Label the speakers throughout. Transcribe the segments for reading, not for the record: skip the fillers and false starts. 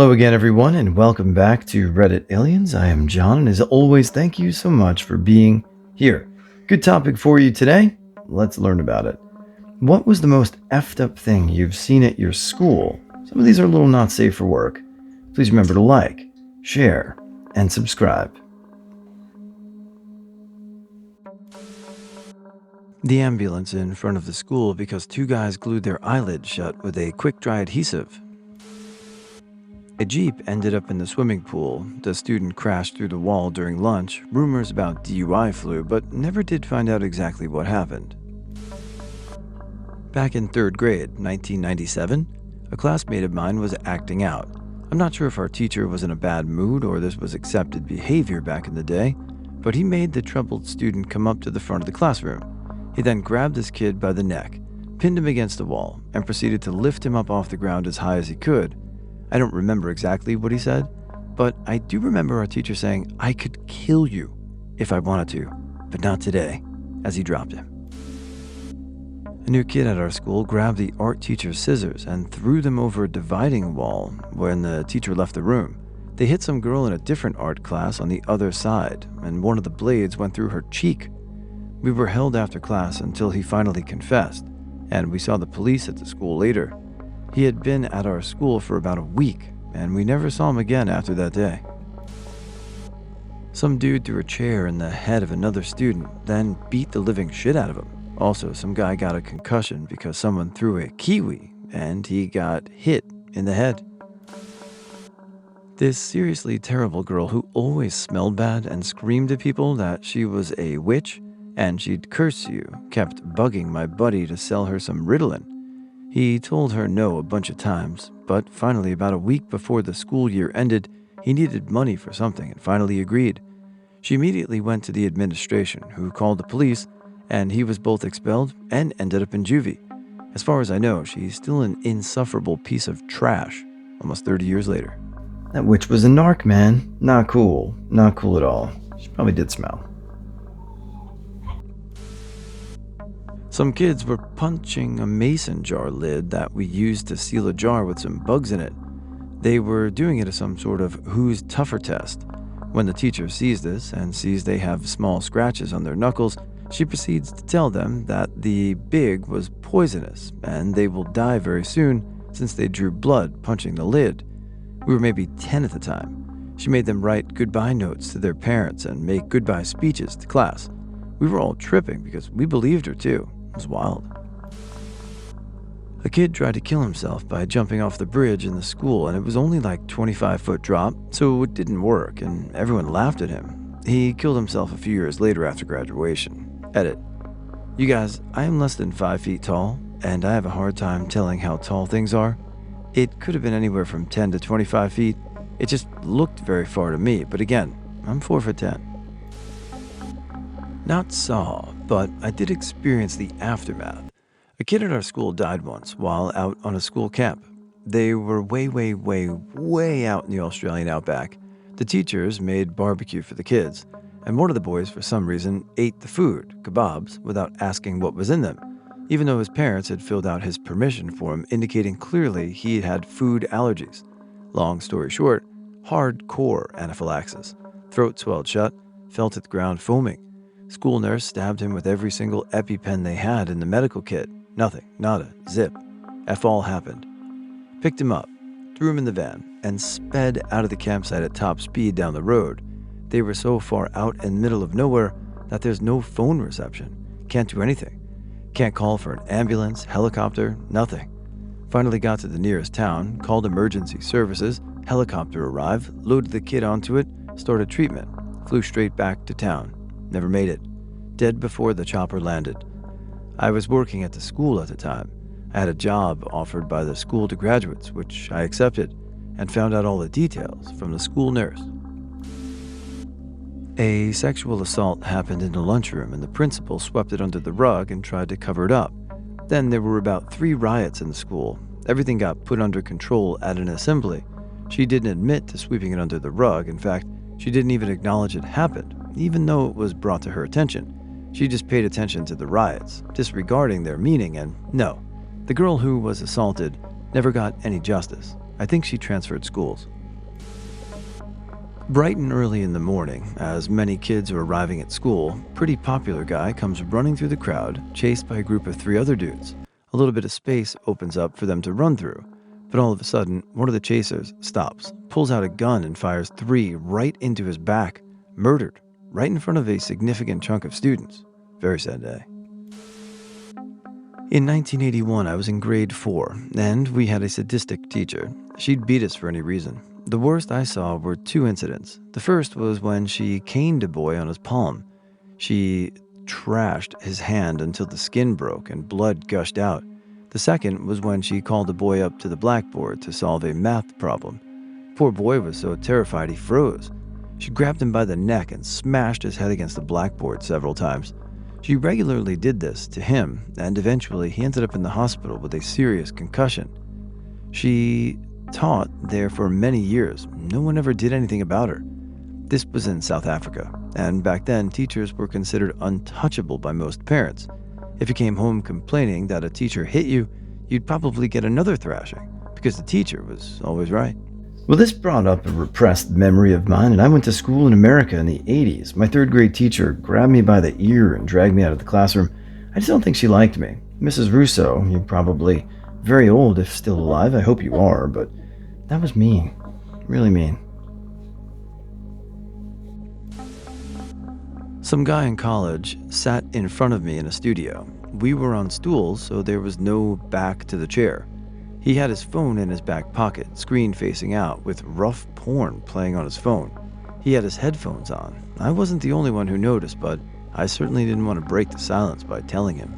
Speaker 1: Hello again, everyone, and welcome back to Reddit Aliens. I am John, and as always, thank you so much for being here. Good topic for you today. Let's learn about it. What was the most effed up thing you've seen at your school? Some of these are a little not safe for work. Please remember to like, share, and subscribe. The ambulance in front of the school because two guys glued their eyelids shut with a quick-dry adhesive. A Jeep ended up in the swimming pool. The student crashed through the wall during lunch. Rumors about DUI flew, but never did find out exactly what happened. Back in 3rd grade, 1997, a classmate of mine was acting out. I'm not sure if our teacher was in a bad mood or this was accepted behavior back in the day, but he made the troubled student come up to the front of the classroom. He then grabbed this kid by the neck, pinned him against the wall, and proceeded to lift him up off the ground as high as he could. I don't remember exactly what he said, but I do remember our teacher saying, "I could kill you if I wanted to, but not today," as he dropped him. A new kid at our school grabbed the art teacher's scissors and threw them over a dividing wall when the teacher left the room. They hit some girl in a different art class on the other side, and one of the blades went through her cheek. We were held after class until he finally confessed, and we saw the police at the school later. He had been at our school for about a week, and we never saw him again after that day. Some dude threw a chair in the head of another student, then beat the living shit out of him. Also, some guy got a concussion because someone threw a kiwi, and he got hit in the head. This seriously terrible girl who always smelled bad and screamed at people that she was a witch and she'd curse you kept bugging my buddy to sell her some Ritalin. He told her no a bunch of times, but finally about a week before the school year ended, he needed money for something and finally agreed. She immediately went to the administration, who called the police, and he was both expelled and ended up in juvie. As far as I know, she's still an insufferable piece of trash, almost 30 years later. That witch was a narc, man. Not cool. Not cool at all. She probably did smell. Some kids were punching a mason jar lid that we used to seal a jar with some bugs in it. They were doing it as some sort of who's tougher test. When the teacher sees this and sees they have small scratches on their knuckles, she proceeds to tell them that the big was poisonous and they will die very soon since they drew blood punching the lid. We were maybe 10 at the time. She made them write goodbye notes to their parents and make goodbye speeches to class. We were all tripping because we believed her too. It was wild. A kid tried to kill himself by jumping off the bridge in the school, and it was only like 25-foot drop, so it didn't work, and everyone laughed at him. He killed himself a few years later after graduation. Edit. You guys, I am less than 5 feet tall, and I have a hard time telling how tall things are. It could have been anywhere from 10 to 25 feet. It just looked very far to me, but again, I'm 4'10". Not saw, but I did experience the aftermath. A kid at our school died once while out on a school camp. They were way out in the Australian outback. The teachers made barbecue for the kids, and one of the boys, for some reason, ate the food, kebabs, without asking what was in them, even though his parents had filled out his permission for him, indicating clearly he had food allergies. Long story short, hardcore anaphylaxis. Throat swelled shut, fell to the ground foaming. School nurse stabbed him with every single EpiPen they had in the medical kit. Nothing, nada, zip. F all happened. Picked him up, threw him in the van, and sped out of the campsite at top speed down the road. They were so far out in the middle of nowhere that there's no phone reception. Can't do anything. Can't call for an ambulance, helicopter, nothing. Finally got to the nearest town, called emergency services, helicopter arrived, loaded the kid onto it, started treatment, flew straight back to town. Never made it. Dead before the chopper landed. I was working at the school at the time. I had a job offered by the school to graduates, which I accepted, and found out all the details from the school nurse. A sexual assault happened in the lunchroom, and the principal swept it under the rug and tried to cover it up. Then there were about 3 riots in the school. Everything got put under control at an assembly. She didn't admit to sweeping it under the rug. In fact, she didn't even acknowledge it happened, even though it was brought to her attention. She just paid attention to the riots, disregarding their meaning, and no, the girl who was assaulted never got any justice. I think she transferred schools. Bright and early in the morning, as many kids are arriving at school, pretty popular guy comes running through the crowd, chased by a group of 3 other dudes. A little bit of space opens up for them to run through, but all of a sudden, one of the chasers stops, pulls out a gun and fires 3 right into his back, murdered, right in front of a significant chunk of students. Very sad day. In 1981, I was in grade 4, and we had a sadistic teacher. She'd beat us for any reason. The worst I saw were 2 incidents. The first was when she caned a boy on his palm. She trashed his hand until the skin broke and blood gushed out. The second was when she called the boy up to the blackboard to solve a math problem. Poor boy was so terrified he froze. She grabbed him by the neck and smashed his head against the blackboard several times. She regularly did this to him, and eventually he ended up in the hospital with a serious concussion. She taught there for many years. No one ever did anything about her. This was in South Africa, and back then teachers were considered untouchable by most parents. If you came home complaining that a teacher hit you, you'd probably get another thrashing, because the teacher was always right. Well, this brought up a repressed memory of mine, and I went to school in America in the 80s. My 3rd grade teacher grabbed me by the ear and dragged me out of the classroom. I just don't think she liked me. Mrs. Russo, you're probably very old if still alive. I hope you are, but that was mean. Really mean. Some guy in college sat in front of me in a studio. We were on stools, so there was no back to the chair. He had his phone in his back pocket, screen facing out, with rough porn playing on his phone. He had his headphones on. I wasn't the only one who noticed, but I certainly didn't want to break the silence by telling him.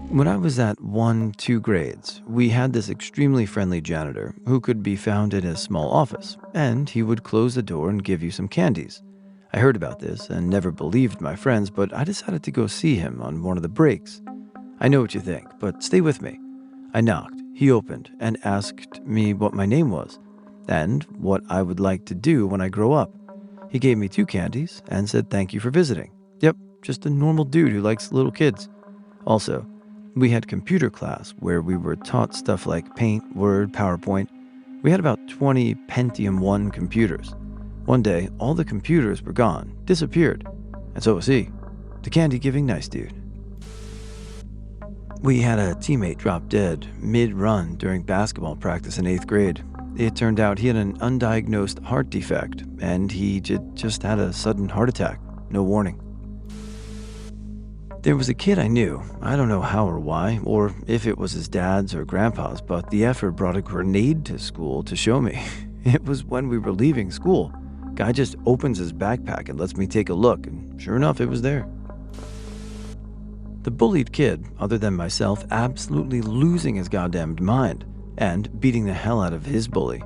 Speaker 1: When I was at 1-2 grades, we had this extremely friendly janitor who could be found in his small office, and he would close the door and give you some candies. I heard about this and never believed my friends, but I decided to go see him on one of the breaks. I know what you think, but stay with me. I knocked, he opened, and asked me what my name was, and what I would like to do when I grow up. He gave me 2 candies and said thank you for visiting. Yep, just a normal dude who likes little kids. Also, we had computer class where we were taught stuff like Paint, Word, PowerPoint. We had about 20 Pentium 1 computers. One day, all the computers were gone, disappeared, and so was he. The candy-giving nice dude. We had a teammate drop dead mid-run during basketball practice in 8th grade. It turned out he had an undiagnosed heart defect, and he just had a sudden heart attack. No warning. There was a kid I knew. I don't know how or why, or if it was his dad's or grandpa's, but the effer brought a grenade to school to show me. It was when we were leaving school. Guy just opens his backpack and lets me take a look, and sure enough, it was there. The bullied kid, other than myself, absolutely losing his goddamned mind and beating the hell out of his bully.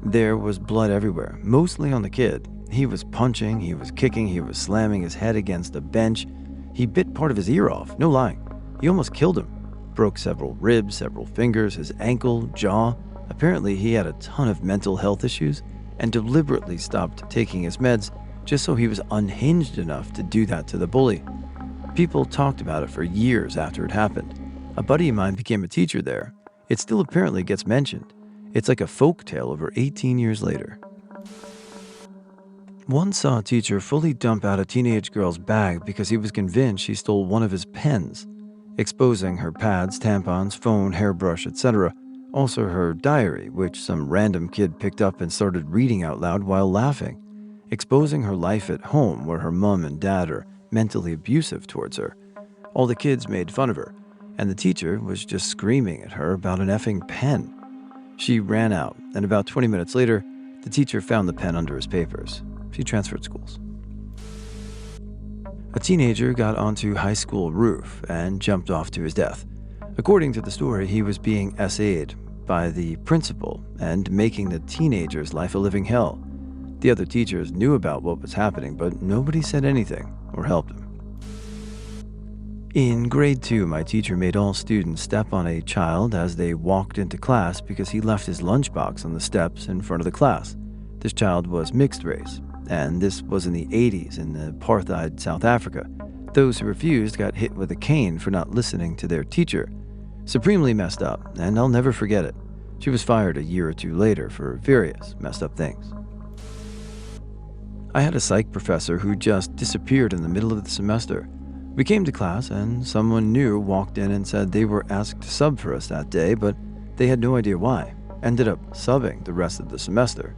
Speaker 1: There was blood everywhere, mostly on the kid. He was punching, he was kicking, he was slamming his head against a bench. He bit part of his ear off, no lying. He almost killed him. Broke several ribs, several fingers, his ankle, jaw. Apparently he had a ton of mental health issues and deliberately stopped taking his meds just so he was unhinged enough to do that to the bully. People talked about it for years after it happened. A buddy of mine became a teacher there. It still apparently gets mentioned. It's like a folk tale over 18 years later. Once saw a teacher fully dump out a teenage girl's bag because he was convinced she stole one of his pens, exposing her pads, tampons, phone, hairbrush, etc. Also her diary, which some random kid picked up and started reading out loud while laughing, exposing her life at home where her mom and dad are mentally abusive towards her. All the kids made fun of her, and the teacher was just screaming at her about an effing pen. She ran out, and about 20 minutes later, the teacher found the pen under his papers. She transferred schools. A teenager got onto high school roof and jumped off to his death. According to the story, he was being SA'd by the principal and making the teenager's life a living hell. The other teachers knew about what was happening, but nobody said anything or helped him. In grade 2, my teacher made all students step on a child as they walked into class because he left his lunchbox on the steps in front of the class. This child was mixed race, and this was in the 80s in apartheid South Africa. Those who refused got hit with a cane for not listening to their teacher. Supremely messed up, and I'll never forget it. She was fired a year or two later for various messed up things. I had a psych professor who just disappeared in the middle of the semester. We came to class and someone new walked in and said they were asked to sub for us that day, but they had no idea why. Ended up subbing the rest of the semester.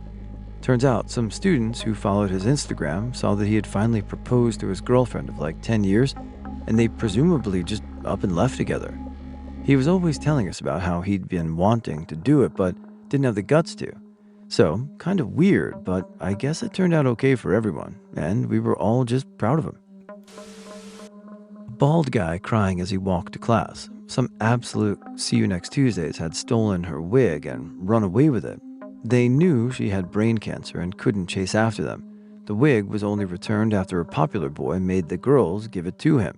Speaker 1: Turns out some students who followed his Instagram saw that he had finally proposed to his girlfriend of like 10 years, and they presumably just up and left together. He was always telling us about how he'd been wanting to do it but didn't have the guts to. So, kind of weird, but I guess it turned out okay for everyone, and we were all just proud of him. Bald guy crying as he walked to class. Some absolute see you next Tuesdays had stolen her wig and run away with it. They knew she had brain cancer and couldn't chase after them. The wig was only returned after a popular boy made the girls give it to him.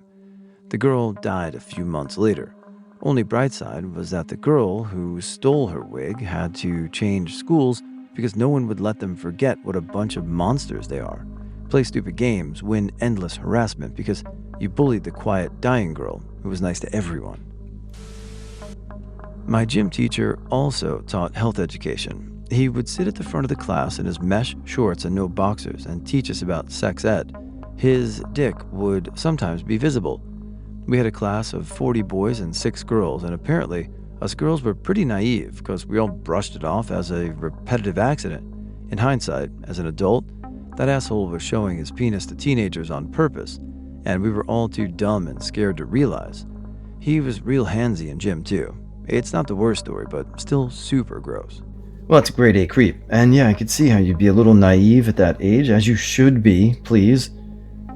Speaker 1: The girl died a few months later. Only bright side was that the girl who stole her wig had to change schools because no one would let them forget what a bunch of monsters they are. Play stupid games, win endless harassment because you bullied the quiet, dying girl who was nice to everyone. My gym teacher also taught health education. He would sit at the front of the class in his mesh shorts and no boxers and teach us about sex ed. His dick would sometimes be visible. We had a class of 40 boys and 6 girls, and apparently us girls were pretty naive because we all brushed it off as a repetitive accident. In hindsight, as an adult, that asshole was showing his penis to teenagers on purpose, and we were all too dumb and scared to realize. He was real handsy in gym too. It's not the worst story, but still super gross.
Speaker 2: Well, it's a grade A creep. And yeah, I could see how you'd be a little naive at that age, as you should be, please.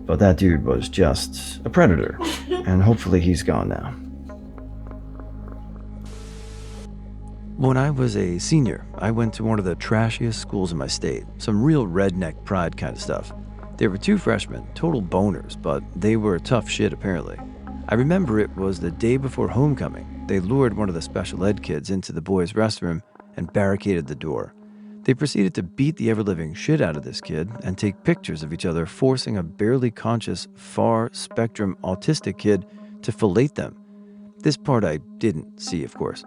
Speaker 2: But that dude was just a predator. And hopefully he's gone now.
Speaker 1: When I was a senior, I went to one of the trashiest schools in my state. Some real redneck pride kind of stuff. There were 2 freshmen, total boners, but they were tough shit apparently. I remember it was the day before homecoming. They lured one of the special ed kids into the boys' restroom and barricaded the door. They proceeded to beat the ever-living shit out of this kid and take pictures of each other, forcing a barely conscious, far-spectrum autistic kid to fillet them. This part I didn't see, of course.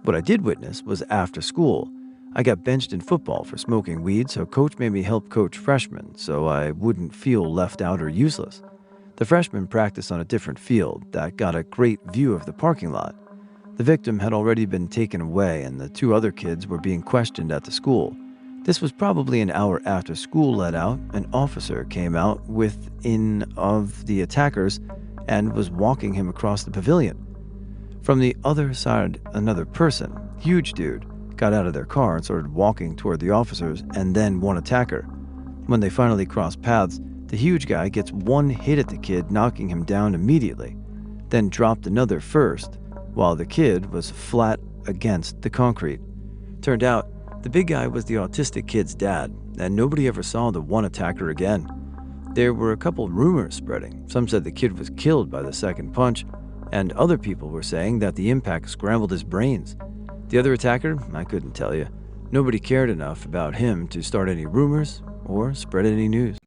Speaker 1: What I did witness was after school. I got benched in football for smoking weed, so coach made me help coach freshmen so I wouldn't feel left out or useless. The freshmen practiced on a different field that got a great view of the parking lot. The victim had already been taken away and the 2 other kids were being questioned at the school. This was probably an hour after school let out. An officer came out within of the attackers and was walking him across the pavilion. From the other side, another person, huge dude, got out of their car and started walking toward the officers and then one attacker. When they finally crossed paths, the huge guy gets one hit at the kid, knocking him down immediately, then dropped another first, while the kid was flat against the concrete. Turned out, the big guy was the autistic kid's dad, and nobody ever saw the one attacker again. There were a couple rumors spreading. Some said the kid was killed by the second punch, and other people were saying that the impact scrambled his brains. The other attacker, I couldn't tell you. Nobody cared enough about him to start any rumors or spread any news.